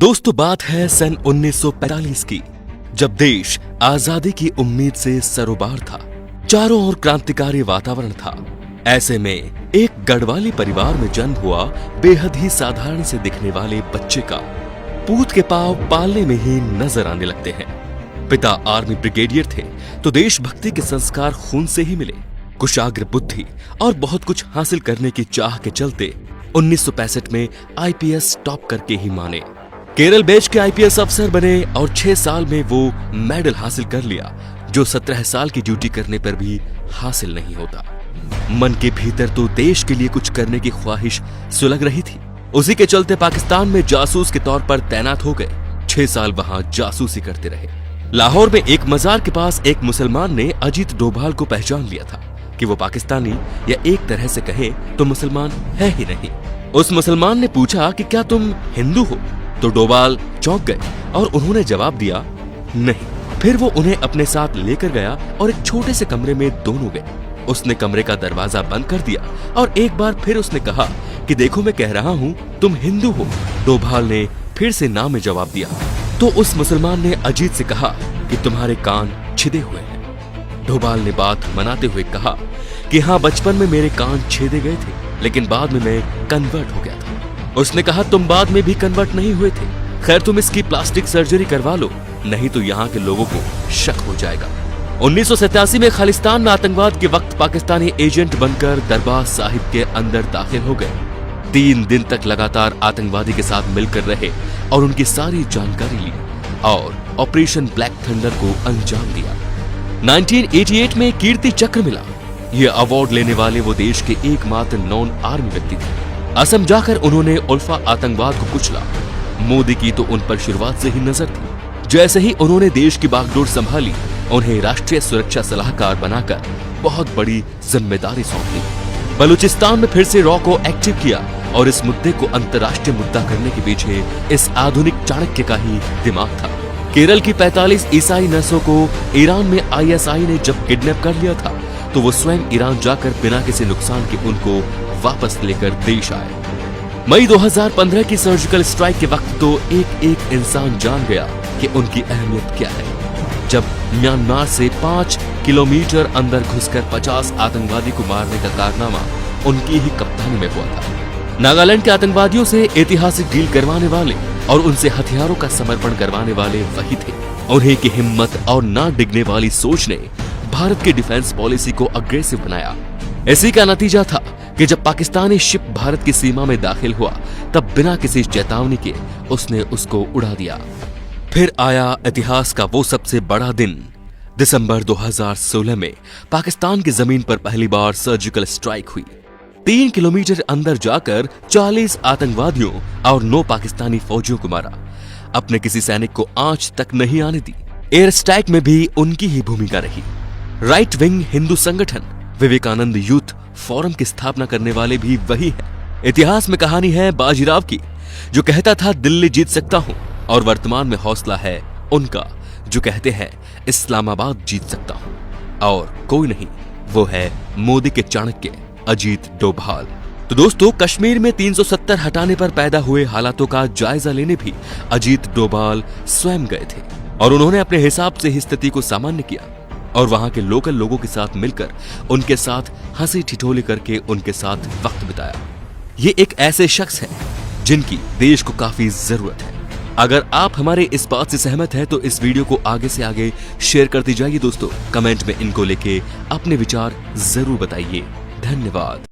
दोस्तों, बात है सन 1945 की, जब देश आजादी की उम्मीद से सरोबार था। चारों ओर क्रांतिकारी वातावरण था। ऐसे में एक गढ़वाली परिवार में जन्म हुआ बेहद ही साधारण से दिखने वाले बच्चे का पूत के पांव पालने में ही नजर आने लगते हैं। पिता आर्मी ब्रिगेडियर थे, तो देशभक्ति के संस्कार खून से ही मिले। कुशाग्र बुद्धि और बहुत कुछ हासिल करने की चाह के चलते 1965 में आईपीएस टॉप करके ही माने। केरल बैच के आईपीएस अफसर बने और 6 साल में वो मेडल हासिल कर लिया, जो 17 साल की ड्यूटी करने पर भी हासिल नहीं होता। मन के भीतर तो देश के लिए कुछ करने की ख्वाहिश सुलग रही थी। उसी के चलते पाकिस्तान में जासूस के तौर पर तैनात हो गए। 6 साल वहां जासूसी करते रहे। लाहौर में एक मजार के पास एक मुसलमान ने अजीत डोभाल को पहचान लिया था कि वो पाकिस्तानी या एक तरह से कहे तो मुसलमान है ही नहीं। उस मुसलमान ने पूछा कि क्या तुम हिंदू हो? तो डोभाल चौंक गए और उन्होंने जवाब दिया नहीं। फिर वो उन्हें अपने साथ लेकर गया और एक छोटे से कमरे में दोनों गए। उसने कमरे का दरवाजा बंद कर दिया और एक बार फिर उसने कहा कि देखो, मैं कह रहा हूँ तुम हिंदू हो। डोभाल ने फिर से ना में जवाब दिया। तो उस मुसलमान ने अजीत से कहा कि तुम्हारे कान छिदे हुए हैं। डोभाल ने बात मनाते हुए कहा कि हाँ, बचपन में मेरे कान छेदे गए थे, लेकिन बाद में मैं कन्वर्ट हो गया था। उसने कहा तुम बाद में भी कन्वर्ट नहीं हुए थे। खैर, तुम इसकी प्लास्टिक सर्जरी करवा लो, नहीं तो यहाँ के लोगों को शक हो जाएगा। 1987 में खालिस्तान में आतंकवाद के वक्त पाकिस्तानी एजेंट बनकर दरबार साहिब के अंदर दाखिल हो गए। 3 दिन तक लगातार आतंकवादी के साथ मिलकर रहे और उनकी सारी जानकारी ली और ऑपरेशन ब्लैक थंडर को अंजाम दिया। 1988 में कीर्ति चक्र मिला। यह अवार्ड लेने वाले वो देश के एकमात्र नॉन आर्मी व्यक्ति थे। असम जाकर उन्होंने उल्फा आतंकवाद को कुचला। मोदी की तो उन पर शुरुआत से ही नजर थी। जैसे ही उन्होंने देश की बागडोर संभाली, उन्हें राष्ट्रीय सुरक्षा सलाहकार बनाकर बहुत बड़ी जिम्मेदारी सौंपी। बलूचिस्तान में फिर से रॉ को एक्टिव किया और इस मुद्दे को अंतर्राष्ट्रीय मुद्दा करने के पीछे इस आधुनिक चाणक्य का ही दिमाग था। केरल की 45 ईसाई नर्सों को ईरान में आईएसआई ने जब किडनैप कर लिया था, तो वो स्वयं ईरान जाकर बिना किसी नुकसान के उनको वापस लेकर देश आए। मई 2015 की सर्जिकल स्ट्राइक के वक्त तो एक इंसान जान गया कि उनकी अहमियत क्या है, जब म्यांमार से 5 किलोमीटर अंदर घुसकर 50 आतंकवादी को मारने का कारनामा उनकी ही कप्तानी में हुआ था। नागालैंड के आतंकवादियों से ऐतिहासिक डील करवाने वाले और उनसे हथियारों का समर्पण करवाने वाले वही थे। उन्हीं की हिम्मत और ना डिगने वाली सोच ने भारत की डिफेंस पॉलिसी को अग्रेसिव बनाया। इसी का नतीजा था कि जब पाकिस्तानी शिप भारत की सीमा में दाखिल हुआ, तब बिना किसी चेतावनी के उसने उसको उड़ा दिया। फिर आया इतिहास का वो सबसे बड़ा दिन। दिसंबर 2016 में पाकिस्तान की जमीन पर पहली बार सर्जिकल स्ट्राइक हुई। 3 किलोमीटर अंदर जाकर 40 आतंकवादियों और 9 पाकिस्तानी फौजियों को मारा। अपने किसी सैनिक को आंच तक नहीं आने दी। एयर स्ट्राइक में भी उनकी ही भूमिका रही। राइट विंग हिंदू संगठन विवेकानंद यूथ फोरम की स्थापना करने वाले भी वही हैं। इतिहास में कहानी है बाजीराव की, जो कहता था दिल्ली जीत सकता हूं, और वर्तमान में हौसला है उनका जो कहते हैं इस्लामाबाद जीत सकता हूं। और कोई नहीं, वो है मोदी के चाणक्य अजीत डोभाल। तो दोस्तों, कश्मीर में 370 हटाने पर पैदा हुए हालातों का जायजा लेने भी अजीत डोभाल स्वयं गए थे और उन्होंने अपने हिसाब से ही स्थिति को सामान्य किया और वहां के लोकल लोगों के साथ मिलकर उनके साथ हंसी ठिठोली करके उनके साथ वक्त बिताया। ये एक ऐसे शख्स हैं जिनकी देश को काफी जरूरत है। अगर आप हमारे इस बात से सहमत हैं तो इस वीडियो को आगे से आगे शेयर करते जाइए दोस्तों। कमेंट में इनको लेके अपने विचार जरूर बताइए। धन्यवाद।